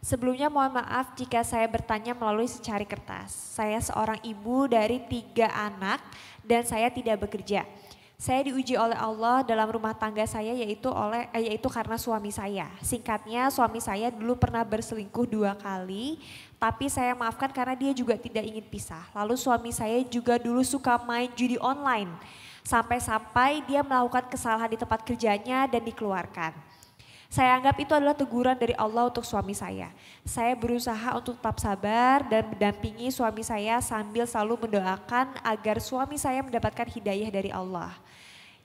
Sebelumnya mohon maaf jika saya bertanya melalui secari kertas. Saya seorang ibu dari 3 anak dan saya tidak bekerja. Saya diuji oleh Allah dalam rumah tangga saya yaitu karena suami saya. Singkatnya suami saya dulu pernah berselingkuh 2 kali, tapi saya maafkan karena dia juga tidak ingin pisah. Lalu suami saya juga dulu suka main judi online. Sampai-sampai dia melakukan kesalahan di tempat kerjanya dan dikeluarkan. Saya anggap itu adalah teguran dari Allah untuk suami saya. Saya berusaha untuk tetap sabar dan mendampingi suami saya sambil selalu mendoakan agar suami saya mendapatkan hidayah dari Allah.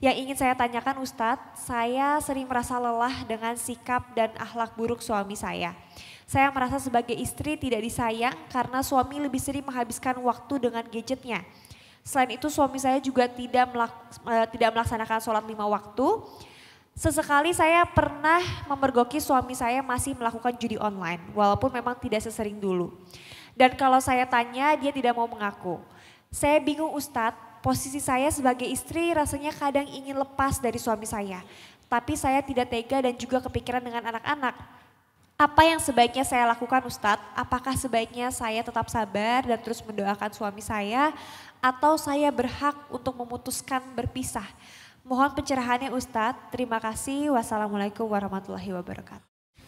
Yang ingin saya tanyakan Ustadz, saya sering merasa lelah dengan sikap dan akhlak buruk suami saya. Saya merasa sebagai istri tidak disayang karena suami lebih sering menghabiskan waktu dengan gadgetnya. Selain itu suami saya juga tidak melaksanakan sholat 5 waktu. Sesekali saya pernah memergoki suami saya masih melakukan judi online, walaupun memang tidak sesering dulu. Dan kalau saya tanya, dia tidak mau mengaku. Saya bingung Ustadz, posisi saya sebagai istri rasanya kadang ingin lepas dari suami saya. Tapi saya tidak tega dan juga kepikiran dengan anak-anak. Apa yang sebaiknya saya lakukan Ustadz? Apakah sebaiknya saya tetap sabar dan terus mendoakan suami saya, atau saya berhak untuk memutuskan berpisah? Mohon pencerahannya Ustadz. Terima kasih. Wassalamualaikum warahmatullahi wabarakatuh.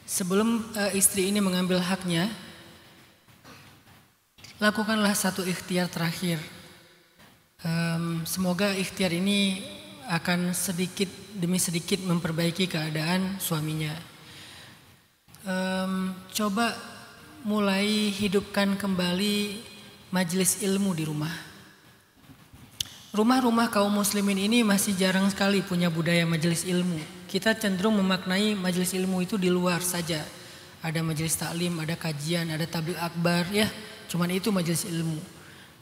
Sebelum istri ini mengambil haknya, lakukanlah satu ikhtiar terakhir. Semoga ikhtiar ini akan sedikit demi sedikit memperbaiki keadaan suaminya. Coba mulai hidupkan kembali majelis ilmu di rumah. Rumah-rumah kaum muslimin ini masih jarang sekali punya budaya majelis ilmu. Kita cenderung memaknai majelis ilmu itu di luar saja. Ada majelis taklim, ada kajian, ada tabligh akbar, ya. Cuman itu majelis ilmu.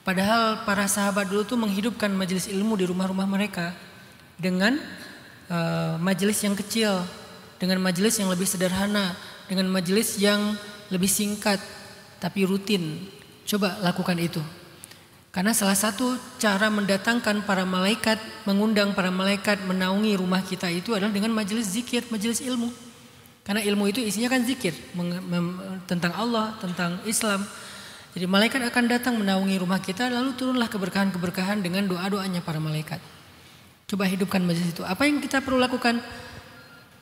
Padahal para sahabat dulu tuh menghidupkan majelis ilmu di rumah-rumah mereka dengan majelis yang kecil, dengan majelis yang lebih sederhana, dengan majelis yang lebih singkat tapi rutin. Coba lakukan itu. Karena salah satu cara mendatangkan para malaikat, mengundang para malaikat menaungi rumah kita itu adalah dengan majelis zikir, majelis ilmu. Karena ilmu itu isinya kan zikir tentang Allah, tentang Islam. Jadi malaikat akan datang menaungi rumah kita, lalu turunlah keberkahan-keberkahan dengan doa-doanya para malaikat. Coba hidupkan majelis itu. Apa yang kita perlu lakukan?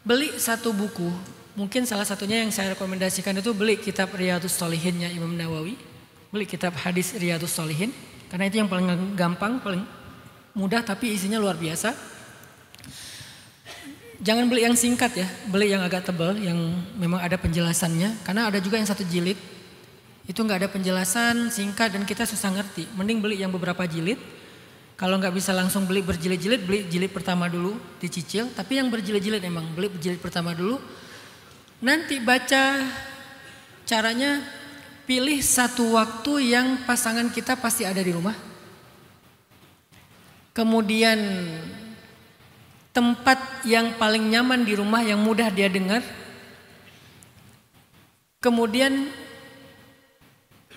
Beli satu buku. Mungkin salah satunya yang saya rekomendasikan itu beli kitab Riyadhus Shalihinnya Imam Nawawi. Beli kitab hadis Riyadhus Shalihin. Karena itu yang paling gampang, paling mudah tapi isinya luar biasa. Jangan beli yang singkat ya, beli yang agak tebal, yang memang ada penjelasannya. Karena ada juga yang 1 jilid, itu nggak ada penjelasan, singkat dan kita susah ngerti. Mending beli yang beberapa jilid. Kalau nggak bisa langsung beli berjilid-jilid, beli jilid pertama dulu, dicicil. Tapi yang berjilid-jilid emang beli jilid pertama dulu. Nanti baca caranya. Pilih satu waktu yang pasangan kita pasti ada di rumah. Kemudian tempat yang paling nyaman di rumah yang mudah dia dengar. Kemudian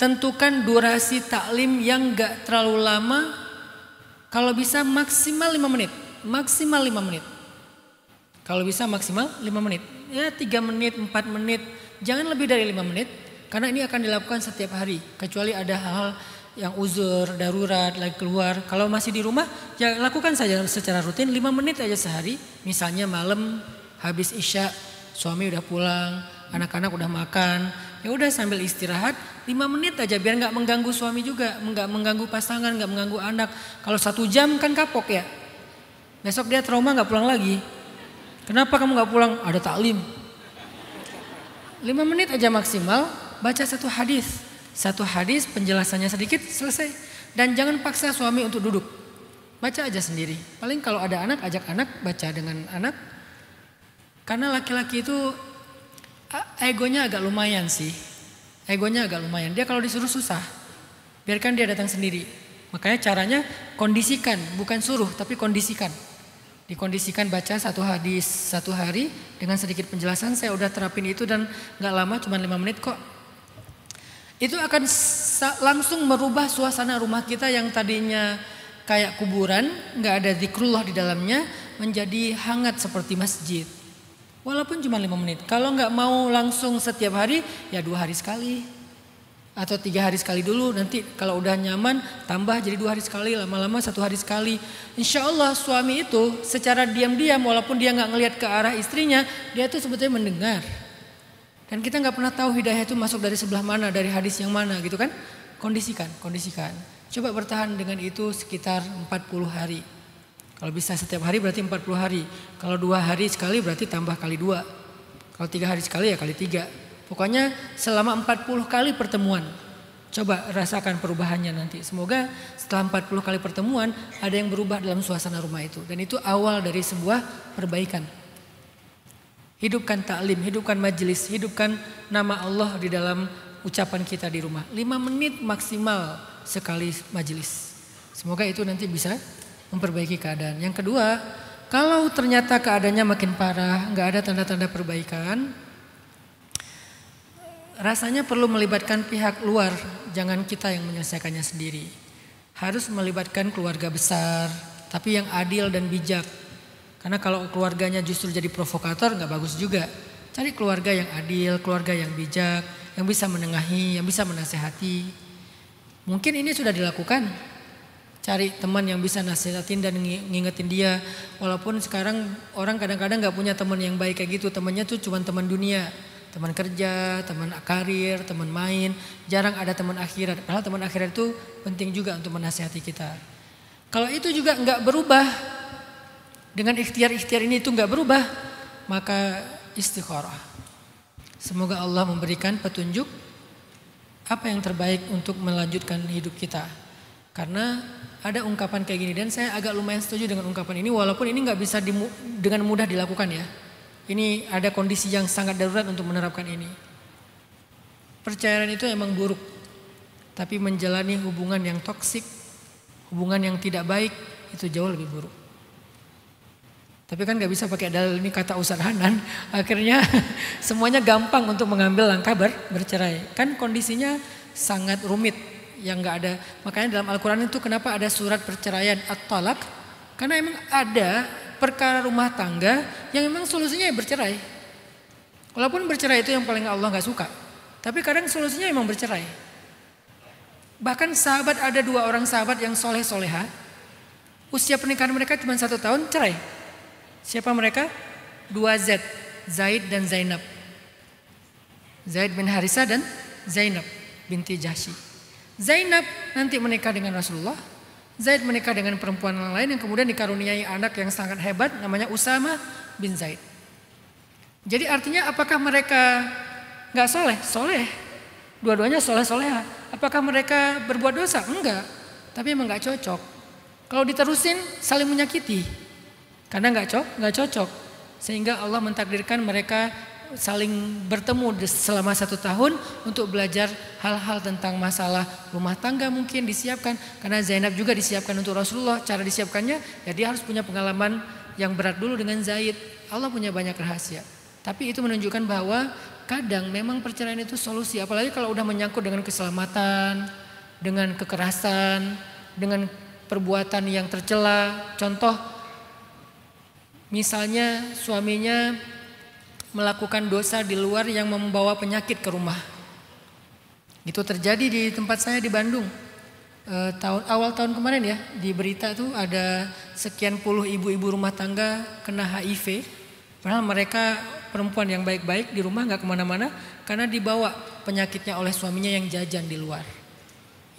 tentukan durasi taklim yang gak terlalu lama. Kalau bisa maksimal 5 menit. Maksimal 5 menit. Kalau bisa maksimal 5 menit. Ya 3 menit, 4 menit. Jangan lebih dari 5 menit. Karena ini akan dilakukan setiap hari, kecuali ada hal-hal yang uzur, darurat, lagi keluar. Kalau masih di rumah, ya lakukan saja secara rutin 5 menit aja sehari. Misalnya malam habis isya, suami udah pulang, anak-anak udah makan. Ya udah sambil istirahat 5 menit aja biar nggak mengganggu suami juga, nggak mengganggu pasangan, nggak mengganggu anak. Kalau 1 jam kan kapok ya. Besok dia trauma nggak pulang lagi. Kenapa kamu nggak pulang? Ada taklim. 5 menit aja maksimal. Baca satu hadis penjelasannya sedikit selesai. Dan jangan paksa suami untuk duduk. Baca aja sendiri. Paling kalau ada anak, ajak anak baca dengan anak. Karena laki-laki itu egonya agak lumayan sih. Egonya agak lumayan. Dia kalau disuruh susah. Biarkan dia datang sendiri. Makanya caranya kondisikan, bukan suruh tapi kondisikan. Dikondisikan baca satu hadis 1 hari dengan sedikit penjelasan. Saya udah terapin itu dan gak lama, cuma 5 menit kok. Itu akan langsung merubah suasana rumah kita yang tadinya kayak kuburan, gak ada zikrullah di dalamnya, menjadi hangat seperti masjid. Walaupun cuma 5 menit. Kalau nggak mau langsung setiap hari, ya 2 hari sekali. Atau 3 hari sekali dulu, nanti kalau udah nyaman tambah jadi 2 hari sekali, lama-lama 1 hari sekali. Insya Allah suami itu secara diam-diam walaupun dia nggak ngelihat ke arah istrinya, dia tuh sebetulnya mendengar. Dan kita nggak pernah tahu hidayah itu masuk dari sebelah mana, dari hadis yang mana gitu kan. Kondisikan. Coba bertahan dengan itu sekitar 40 hari. Kalau bisa setiap hari berarti 40 hari. Kalau 2 hari sekali berarti tambah kali 2. Kalau 3 hari sekali ya kali 3. Pokoknya selama 40 kali pertemuan. Coba rasakan perubahannya nanti. Semoga setelah 40 kali pertemuan ada yang berubah dalam suasana rumah itu. Dan itu awal dari sebuah perbaikan. Hidupkan taklim, hidupkan majelis, hidupkan nama Allah di dalam ucapan kita di rumah. 5 menit maksimal sekali majelis. Semoga itu nanti bisa memperbaiki keadaan. Yang kedua, kalau ternyata keadaannya makin parah, nggak ada tanda-tanda perbaikan, rasanya perlu melibatkan pihak luar, jangan kita yang menyelesaikannya sendiri. Harus melibatkan keluarga besar, tapi yang adil dan bijak. Karena kalau keluarganya justru jadi provokator nggak bagus juga. Cari keluarga yang adil, keluarga yang bijak, yang bisa menengahi, yang bisa menasehati. Mungkin ini sudah dilakukan. Cari teman yang bisa nasihatin dan ngingetin dia. Walaupun sekarang orang kadang-kadang nggak punya teman yang baik kayak gitu. Temannya tuh cuma teman dunia. Teman kerja, teman karir, teman main, jarang ada teman akhirat. Padahal teman akhirat itu penting juga untuk menasihati kita. Kalau itu juga nggak berubah, dengan ikhtiar-ikhtiar ini itu nggak berubah, maka istikharah. Semoga Allah memberikan petunjuk apa yang terbaik untuk melanjutkan hidup kita. Karena ada ungkapan kayak gini dan saya agak lumayan setuju dengan ungkapan ini, walaupun ini nggak bisa dengan mudah dilakukan ya. Ini ada kondisi yang sangat darurat untuk menerapkan ini. Perceraian itu emang buruk. Tapi menjalani hubungan yang toksik, hubungan yang tidak baik, itu jauh lebih buruk. Tapi kan gak bisa pakai dalil ini kata Ustaz Hanan. Akhirnya semuanya gampang untuk mengambil langkah bercerai. Kan kondisinya sangat rumit. Yang gak ada. Makanya dalam Al-Quran itu kenapa ada surat perceraian at-talaq. Karena emang ada perkara rumah tangga yang memang solusinya ya bercerai. Walaupun bercerai itu yang paling Allah gak suka. Tapi kadang solusinya memang bercerai. Bahkan sahabat, ada 2 orang sahabat yang soleh-soleha. Usia pernikahan mereka cuma 1 tahun cerai. Siapa mereka? 2 Z, Zaid dan Zainab. Zaid bin Harisah dan Zainab binti Jahsy. Zainab nanti menikah dengan Rasulullah. Zaid menikah dengan perempuan yang lain yang kemudian dikaruniai anak yang sangat hebat namanya Usama bin Zaid. Jadi artinya apakah mereka gak soleh? Soleh. Dua-duanya soleh-soleha. Apakah mereka berbuat dosa? Enggak. Tapi emang gak cocok. Kalau diterusin saling menyakiti. Karena gak cocok. Sehingga Allah mentakdirkan mereka saling bertemu selama 1 tahun untuk belajar hal-hal tentang masalah rumah tangga mungkin disiapkan. Karena Zainab juga disiapkan untuk Rasulullah. Cara disiapkannya ya dia harus punya pengalaman yang berat dulu dengan Zaid. Allah punya banyak rahasia. Tapi itu menunjukkan bahwa kadang memang perceraian itu solusi. Apalagi kalau udah menyangkut dengan keselamatan, dengan kekerasan, dengan perbuatan yang tercela. Contoh misalnya suaminya melakukan dosa di luar yang membawa penyakit ke rumah. Itu terjadi di tempat saya di Bandung. Awal tahun kemarin ya, di berita tuh ada sekian puluh ibu-ibu rumah tangga kena HIV. Padahal mereka perempuan yang baik-baik di rumah gak kemana-mana karena dibawa penyakitnya oleh suaminya yang jajan di luar.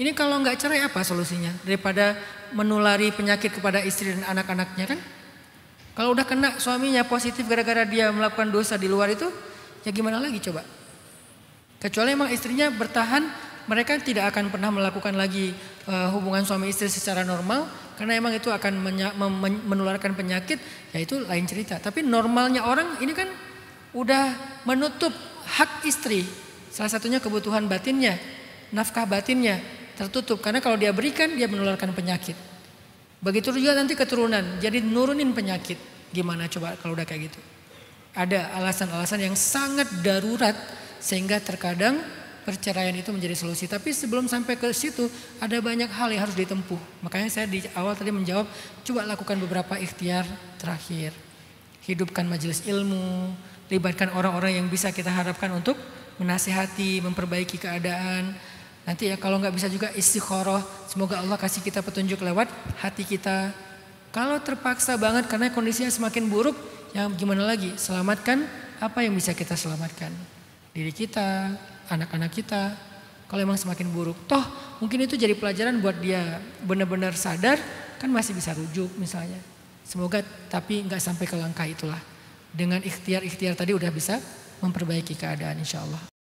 Ini kalau gak cerai apa solusinya? Daripada menulari penyakit kepada istri dan anak-anaknya kan? Kalau udah kena suaminya positif gara-gara dia melakukan dosa di luar itu, ya gimana lagi coba? Kecuali emang istrinya bertahan, mereka tidak akan pernah melakukan lagi hubungan suami istri secara normal, karena emang itu akan menularkan penyakit, ya itu lain cerita. Tapi normalnya orang ini kan udah menutup hak istri, salah satunya kebutuhan batinnya, nafkah batinnya tertutup, karena kalau dia berikan dia menularkan penyakit. Begitu juga nanti keturunan, jadi nurunin penyakit. Gimana coba kalau udah kayak gitu? Ada alasan-alasan yang sangat darurat sehingga terkadang perceraian itu menjadi solusi. Tapi sebelum sampai ke situ ada banyak hal yang harus ditempuh. Makanya saya di awal tadi menjawab, coba lakukan beberapa ikhtiar terakhir. Hidupkan majelis ilmu, libatkan orang-orang yang bisa kita harapkan untuk menasihati, memperbaiki keadaan. Nanti ya kalau nggak bisa juga istikharah, semoga Allah kasih kita petunjuk lewat hati kita. Kalau terpaksa banget karena kondisinya semakin buruk, ya gimana lagi? Selamatkan apa yang bisa kita selamatkan. Diri kita, anak-anak kita. Kalau emang semakin buruk, toh mungkin itu jadi pelajaran buat dia benar-benar sadar, kan masih bisa rujuk misalnya. Semoga tapi nggak sampai ke langkah itulah. Dengan ikhtiar-ikhtiar tadi udah bisa memperbaiki keadaan insya Allah.